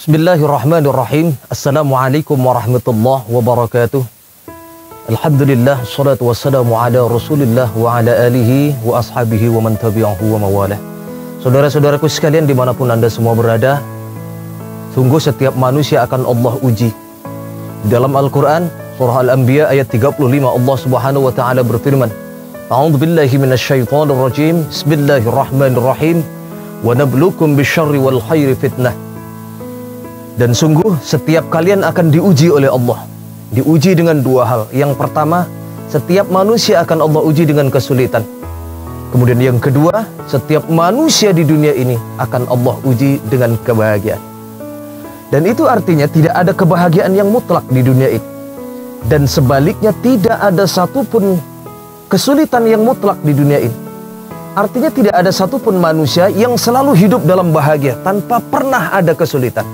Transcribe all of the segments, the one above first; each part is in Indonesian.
Bismillahirrahmanirrahim. Assalamualaikum warahmatullahi wabarakatuh. Alhamdulillah, salatu wassalamu ala rasulillah wa ala alihi wa ashabihi wa man tabi'ahu wa mawalah. Saudara-saudaraku sekalian dimanapun anda semua berada, sungguh setiap manusia akan Allah uji. Dalam Al-Quran, surah Al-Anbiya ayat 35, Allah subhanahu wa ta'ala berfirman, A'udzu billahi minasyaitonir rajim. Bismillahirrahmanirrahim. Wa nabluukum bisyarri wal khairi fitnah. Dan sungguh setiap kalian akan diuji oleh Allah. Diuji dengan dua hal. Yang pertama, setiap manusia akan Allah uji dengan kesulitan. Kemudian yang kedua, setiap manusia di dunia ini akan Allah uji dengan kebahagiaan. Dan itu artinya tidak ada kebahagiaan yang mutlak di dunia ini. Dan sebaliknya tidak ada satupun kesulitan yang mutlak di dunia ini. Artinya tidak ada satupun manusia yang selalu hidup dalam bahagia tanpa pernah ada kesulitan.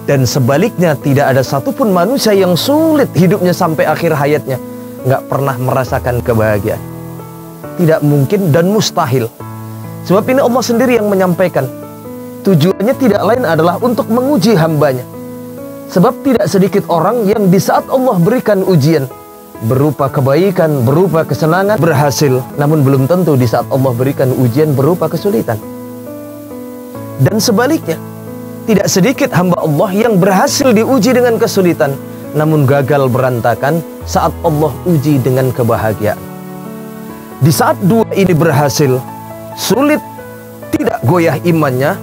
Dan sebaliknya tidak ada satupun manusia yang sulit hidupnya sampai akhir hayatnya, nggak pernah merasakan kebahagiaan. Tidak mungkin dan mustahil. Sebab ini Allah sendiri yang menyampaikan. Tujuannya tidak lain adalah untuk menguji hambanya. Sebab tidak sedikit orang yang di saat Allah berikan ujian berupa kebaikan, berupa kesenangan, berhasil. Namun belum tentu di saat Allah berikan ujian berupa kesulitan. Dan sebaliknya, tidak sedikit hamba Allah yang berhasil diuji dengan kesulitan, namun gagal berantakan saat Allah uji dengan kebahagiaan. Di saat dua ini berhasil, sulit, tidak goyah imannya,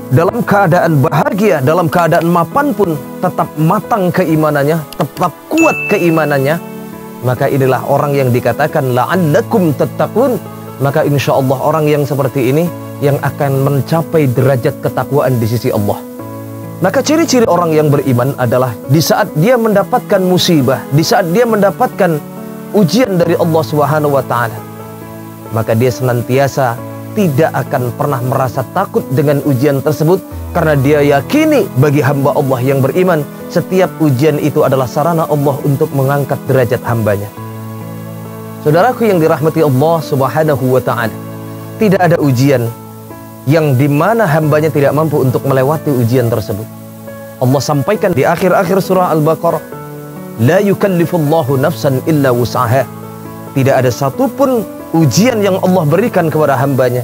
dalam keadaan bahagia, dalam keadaan mapan pun tetap matang keimanannya, tetap kuat keimanannya, maka inilah orang yang dikatakan la'allakum tattaqun. Maka insya Allah orang yang seperti ini yang akan mencapai derajat ketakwaan di sisi Allah. Maka ciri-ciri orang yang beriman adalah di saat dia mendapatkan musibah, di saat dia mendapatkan ujian dari Allah Subhanahu wa ta'ala, maka dia senantiasa tidak akan pernah merasa takut dengan ujian tersebut, karena dia yakini bagi hamba Allah yang beriman, setiap ujian itu adalah sarana Allah untuk mengangkat derajat hambanya. Saudaraku yang dirahmati Allah Subhanahu wa ta'ala, tidak ada ujian yang dimana hambanya tidak mampu untuk melewati ujian tersebut. Allah sampaikan di akhir-akhir surah Al-Baqarah, La yukallifullahu nafsan illa wus'aha. Tidak ada satupun ujian yang Allah berikan kepada hambanya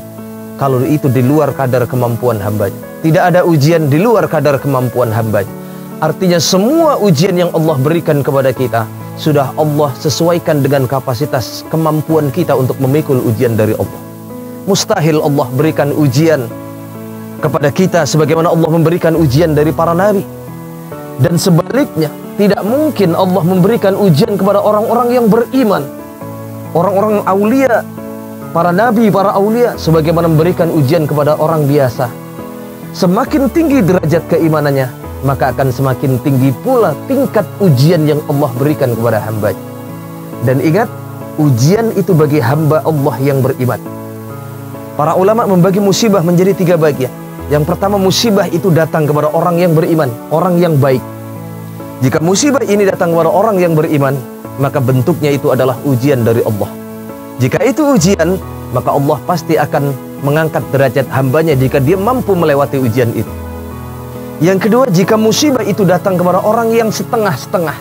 kalau itu di luar kadar kemampuan hambanya. Tidak ada ujian di luar kadar kemampuan hambanya. Artinya semua ujian yang Allah berikan kepada kita sudah Allah sesuaikan dengan kapasitas kemampuan kita untuk memikul ujian dari Allah. Mustahil Allah berikan ujian kepada kita sebagaimana Allah memberikan ujian dari para nabi. Dan sebaliknya, tidak mungkin Allah memberikan ujian kepada orang-orang yang beriman, orang-orang aulia, para nabi, para aulia, sebagaimana memberikan ujian kepada orang biasa. Semakin tinggi derajat keimanannya, maka akan semakin tinggi pula tingkat ujian yang Allah berikan kepada hambanya. Dan ingat, ujian itu bagi hamba Allah yang beriman. Para ulama membagi musibah menjadi tiga bagian. Yang pertama, musibah itu datang kepada orang yang beriman, orang yang baik. Jika musibah ini datang kepada orang yang beriman, maka bentuknya itu adalah ujian dari Allah. Jika itu ujian, maka Allah pasti akan mengangkat derajat hambanya jika dia mampu melewati ujian itu. Yang kedua, jika musibah itu datang kepada orang yang setengah-setengah,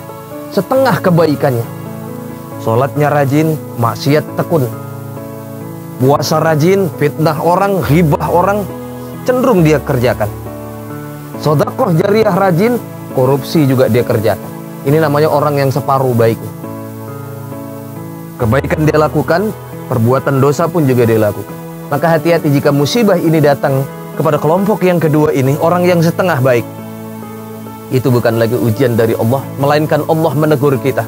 setengah kebaikannya, sholatnya rajin, maksiat tekun, puasa rajin, fitnah orang, ghibah orang, cenderung dia kerjakan. Sedekah jariah rajin, korupsi juga dia kerjakan. Ini namanya orang yang separuh baik. Kebaikan dia lakukan, perbuatan dosa pun juga dia lakukan. Maka hati-hati jika musibah ini datang kepada kelompok yang kedua ini, orang yang setengah baik. Itu bukan lagi ujian dari Allah, melainkan Allah menegur kita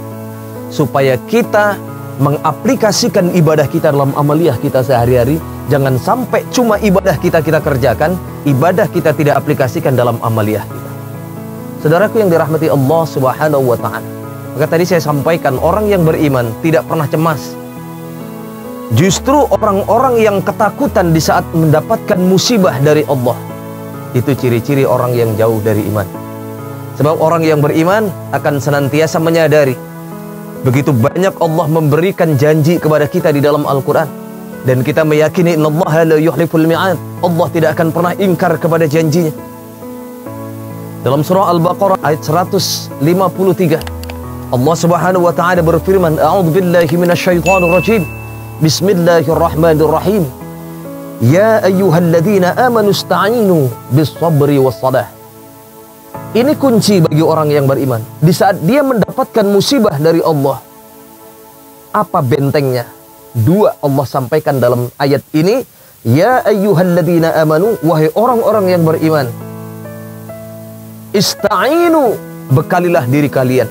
supaya kita mengaplikasikan ibadah kita dalam amaliyah kita sehari-hari. Jangan sampai cuma ibadah kita kerjakan, ibadah kita tidak aplikasikan dalam amaliyah kita. Saudaraku yang dirahmati Allah Subhanahu wa ta'ala, maka tadi saya sampaikan orang yang beriman tidak pernah cemas. Justru orang-orang yang ketakutan di saat mendapatkan musibah dari Allah, itu ciri-ciri orang yang jauh dari iman. Sebab orang yang beriman akan senantiasa menyadari begitu banyak Allah memberikan janji kepada kita di dalam Al-Quran. Dan kita meyakini innallaha la yuhliful mi'ad. Allah tidak akan pernah ingkar kepada janjinya. Dalam surah Al-Baqarah ayat 153, Allah Subhanahu wa taala berfirman, "A'udzubillahi minasyaitonir rajim. Bismillahirrahmanirrahim. Ya ayyuhalladzina amanu ista'inu bis-sabri was-salah." Ini kunci bagi orang yang beriman. Di saat dia mendapatkan musibah dari Allah, apa bentengnya? Dua Allah sampaikan dalam ayat ini, ya ayyuhalladzina amanu, wahai orang-orang yang beriman, ista'inu, bekalilah diri kalian,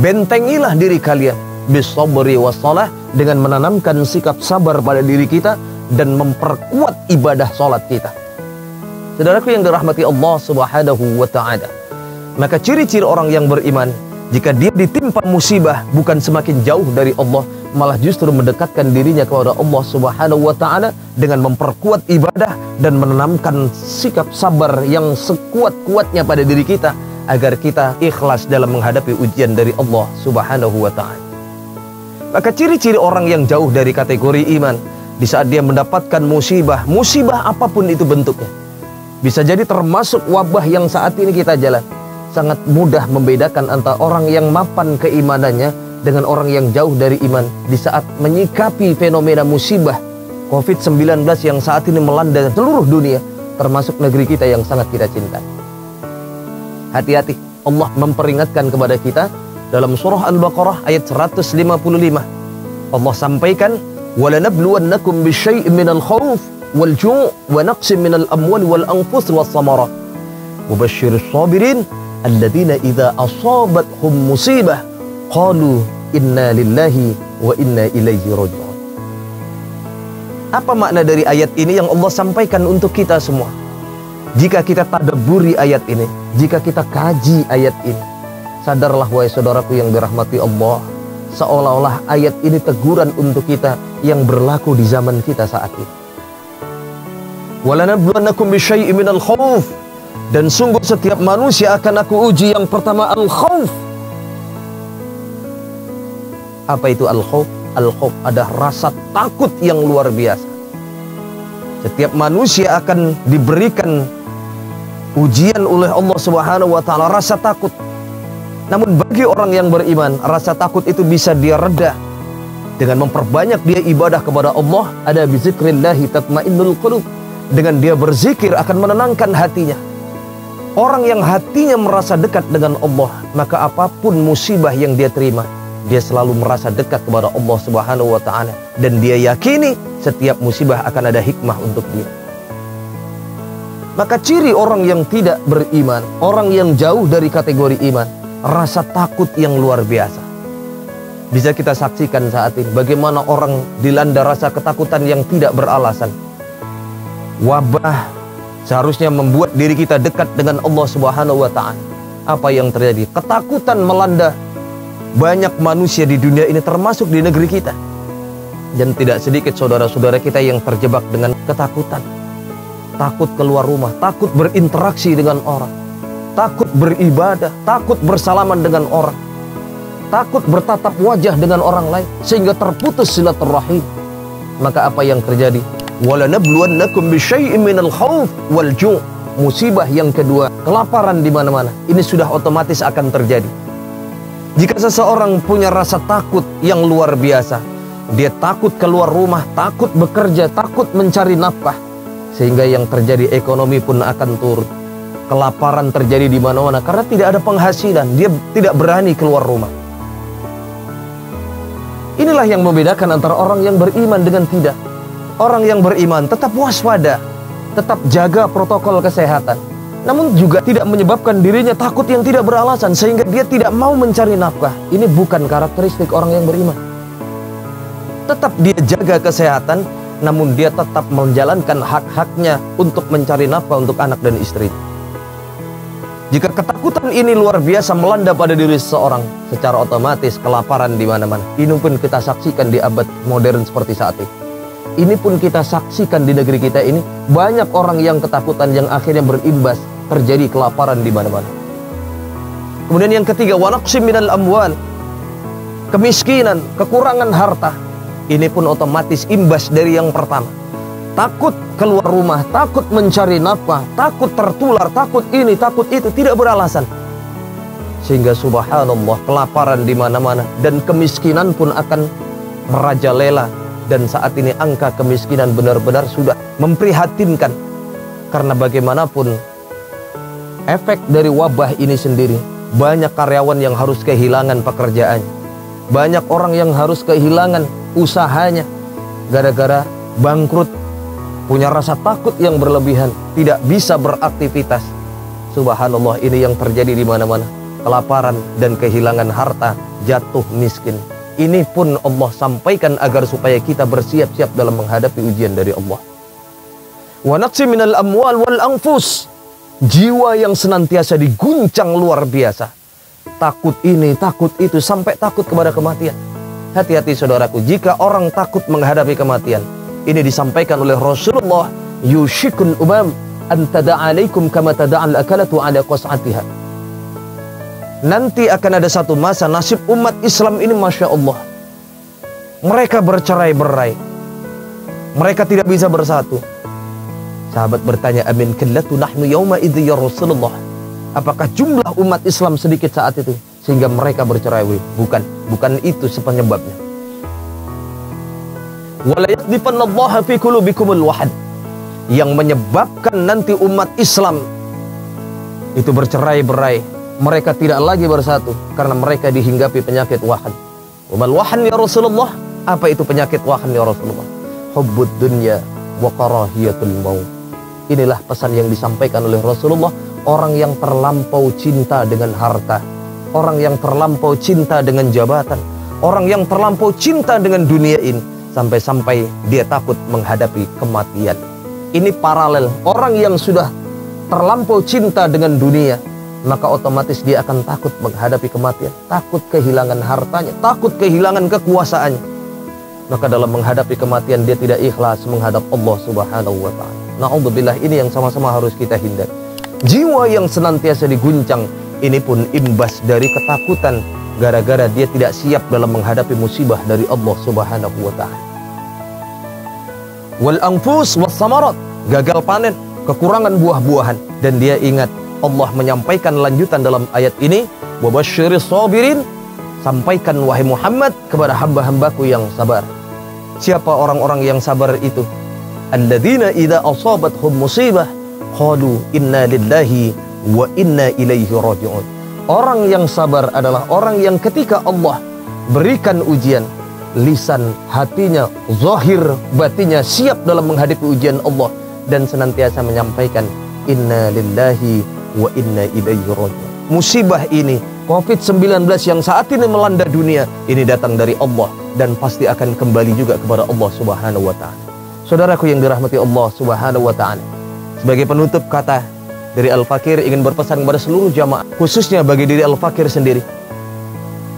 bentengilah diri kalian, bis-sabri was-salah, dengan menanamkan sikap sabar pada diri kita dan memperkuat ibadah salat kita. Saudaraku yang dirahmati Allah Subhanahu wa taala, maka ciri-ciri orang yang beriman, jika dia ditimpa musibah, bukan semakin jauh dari Allah, malah justru mendekatkan dirinya kepada Allah Subhanahu wa taala dengan memperkuat ibadah dan menanamkan sikap sabar yang sekuat-kuatnya pada diri kita, agar kita ikhlas dalam menghadapi ujian dari Allah Subhanahu wa taala. Maka ciri-ciri orang yang jauh dari kategori iman, di saat dia mendapatkan musibah, musibah apapun itu bentuknya, bisa jadi termasuk wabah yang saat ini kita jalan, sangat mudah membedakan antara orang yang mapan keimanannya dengan orang yang jauh dari iman di saat menyikapi fenomena musibah COVID-19 yang saat ini melanda seluruh dunia, termasuk negeri kita yang sangat kita cintai. Hati-hati, Allah memperingatkan kepada kita dalam surah Al-Baqarah ayat 155. Allah sampaikan, "Walanabluwannakum bisyai'in minal khauf wal ju' wa naqsin minal amwali wal anfus was samarat. Wabashshiris sabirin alladzina idza asabathum musibah qalu inna lillahi wa inna ilaihi raji'un." Apa makna dari ayat ini yang Allah sampaikan untuk kita semua? Jika kita tadabburi ayat ini, jika kita kaji ayat ini, sadarlah wahai saudaraku yang dirahmati Allah, seolah-olah ayat ini teguran untuk kita yang berlaku di zaman kita saat ini. Walanabluwannakum bisyai'in minal khauf, dan sungguh setiap manusia akan aku uji. Yang pertama al-khauf. Apa itu al-khauf? Al-khauf ada rasa takut yang luar biasa. Setiap manusia akan diberikan ujian oleh Allah Subhanahu wa taala, rasa takut. Namun bagi orang yang beriman, rasa takut itu bisa dia reda dengan memperbanyak dia ibadah kepada Allah. Ada bizikrillahi tatmainnul qulub. Dengan dia berzikir akan menenangkan hatinya. Orang yang hatinya merasa dekat dengan Allah, maka apapun musibah yang dia terima, dia selalu merasa dekat kepada Allah Subhanahu wa taala, dan dia yakini setiap musibah akan ada hikmah untuk dia. Maka ciri orang yang tidak beriman, orang yang jauh dari kategori iman, rasa takut yang luar biasa. Bisa kita saksikan saat ini bagaimana orang dilanda rasa ketakutan yang tidak beralasan. Wabah seharusnya membuat diri kita dekat dengan Allah Subhanahu wa taala. Apa yang terjadi? Ketakutan melanda banyak manusia di dunia ini, termasuk di negeri kita. Dan tidak sedikit saudara-saudara kita yang terjebak dengan ketakutan. Takut keluar rumah, takut berinteraksi dengan orang, takut beribadah, takut bersalaman dengan orang, takut bertatap wajah dengan orang lain, sehingga terputus silaturahim. Maka apa yang terjadi? Walanabluwannakum bisyai'in minal khauf wal ju'. Musibah yang kedua, kelaparan di mana-mana. Ini sudah otomatis akan terjadi. Jika seseorang punya rasa takut yang luar biasa, dia takut keluar rumah, takut bekerja, takut mencari nafkah, sehingga yang terjadi ekonomi pun akan turun. Kelaparan terjadi di mana-mana karena tidak ada penghasilan, dia tidak berani keluar rumah. Inilah yang membedakan antara orang yang beriman dengan tidak. Orang yang beriman tetap waspada, tetap jaga protokol kesehatan, namun juga tidak menyebabkan dirinya takut yang tidak beralasan sehingga dia tidak mau mencari nafkah. Ini bukan karakteristik orang yang beriman. Tetap dia jaga kesehatan, namun dia tetap menjalankan hak-haknya untuk mencari nafkah untuk anak dan istri. Jika ketakutan ini luar biasa melanda pada diri seseorang, secara otomatis kelaparan di mana-mana. Ini pun kita saksikan di abad modern seperti saat ini. Ini pun kita saksikan di negeri kita ini, banyak orang yang ketakutan yang akhirnya berimbas, terjadi kelaparan di mana-mana. Kemudian yang ketiga, wa naqsim minal amwal. Kemiskinan, kekurangan harta. Ini pun otomatis imbas dari yang pertama. Takut keluar rumah, takut mencari nafkah, takut tertular, takut ini, takut itu, tidak beralasan. Sehingga subhanallah, kelaparan di mana-mana dan kemiskinan pun akan merajalela. Dan saat ini angka kemiskinan benar-benar sudah memprihatinkan. Karena bagaimanapun efek dari wabah ini sendiri, banyak karyawan yang harus kehilangan pekerjaannya, banyak orang yang harus kehilangan usahanya gara-gara bangkrut, punya rasa takut yang berlebihan, tidak bisa beraktivitas. Subhanallah, ini yang terjadi di mana-mana. Kelaparan dan kehilangan harta, jatuh miskin. Ini pun Allah sampaikan agar supaya kita bersiap-siap dalam menghadapi ujian dari Allah. Wa naqsi minal amwal wal anfus. Jiwa yang senantiasa diguncang luar biasa. Takut ini, takut itu, sampai takut kepada kematian. Hati-hati saudaraku, jika orang takut menghadapi kematian, ini disampaikan oleh Rasulullah, yushikul umam an tada'alaikum kama tada'al akalatu ala qas'atiha. Nanti akan ada satu masa nasib umat Islam ini, Masya Allah, mereka bercerai-berai, mereka tidak bisa bersatu. Sahabat bertanya, amin kallatu nahnu yawma idzi ya Rasulullah. Apakah jumlah umat Islam sedikit saat itu sehingga mereka bercerai? Bukan itu sepenyebabnya. Wala yaqdifannallaha fi qulubikumul wahad. Yang menyebabkan nanti umat Islam itu bercerai-berai, mereka tidak lagi bersatu karena mereka dihinggapi penyakit wahan. Wamal wahan ya Rasulullah? Apa itu penyakit wahan ya Rasulullah? Hubbud dunya wa karahiyatul maut. Inilah pesan yang disampaikan oleh Rasulullah. Orang yang terlampau cinta dengan harta, orang yang terlampau cinta dengan jabatan, orang yang terlampau cinta dengan dunia ini, sampai-sampai dia takut menghadapi kematian. Ini paralel. Orang yang sudah terlampau cinta dengan dunia, maka otomatis dia akan takut menghadapi kematian, takut kehilangan hartanya, takut kehilangan kekuasaannya. Maka dalam menghadapi kematian dia tidak ikhlas menghadap Allah Subhanahu wa ta'ala. Na'udzubillah, ini yang sama-sama harus kita hindari. Jiwa yang senantiasa diguncang, ini pun imbas dari ketakutan gara-gara dia tidak siap dalam menghadapi musibah dari Allah Subhanahu wa ta'ala. Wal anfus was samarat, gagal panen, kekurangan buah-buahan. Dan dia ingat, Allah menyampaikan lanjutan dalam ayat ini, wabasyiris sabirin, sampaikan wahai Muhammad kepada hamba-hambaku yang sabar. Siapa orang-orang yang sabar itu? Alladzina idza asabathum musibah qalu inna lillahi wa inna ilaihi raji'un. Orang yang sabar adalah orang yang ketika Allah berikan ujian, lisan, hatinya, zahir, batinnya siap dalam menghadapi ujian Allah dan senantiasa menyampaikan inna lillahi wa inna ilaihi raji'un. Musibah ini, COVID-19 yang saat ini melanda dunia, ini datang dari Allah dan pasti akan kembali juga kepada Allah Subhanahu wa ta'ala. Saudaraku yang dirahmati Allah Subhanahu wa ta'ala, sebagai penutup kata dari Al-Fakir ingin berpesan kepada seluruh jamaah, khususnya bagi diri Al-Fakir sendiri.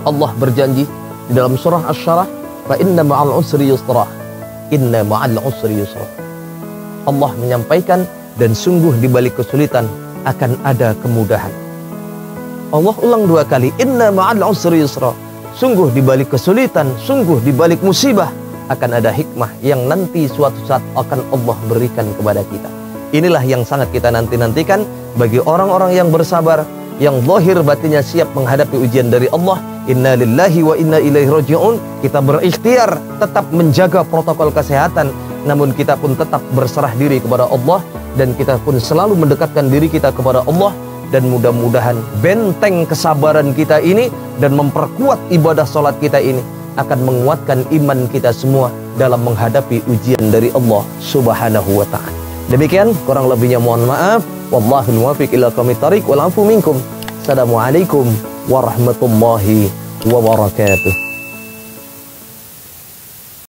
Allah berjanji di dalam surah Asy-Syarah, fa inna ma'al usri yusra, inna ma'al usri yusra. Allah menyampaikan, dan sungguh di balik kesulitan akan ada kemudahan. Allah ulang dua kali, inna ma'al usri yusra. Sungguh di balik kesulitan, sungguh di balik musibah akan ada hikmah yang nanti suatu saat akan Allah berikan kepada kita. Inilah yang sangat kita nanti-nantikan bagi orang-orang yang bersabar, yang zahir batinnya siap menghadapi ujian dari Allah. Inna lillahi wa inna ilaihi raji'un. Kita berikhtiar tetap menjaga protokol kesehatan, namun kita pun tetap berserah diri kepada Allah, dan kita pun selalu mendekatkan diri kita kepada Allah. Dan mudah-mudahan benteng kesabaran kita ini dan memperkuat ibadah sholat kita ini akan menguatkan iman kita semua dalam menghadapi ujian dari Allah Subhanahu wa ta'ala. Demikian, kurang lebihnya mohon maaf. Wallahul muwaffiq ila aqwamit thariq wal 'afu minkum. Assalamualaikum warahmatullahi wabarakatuh.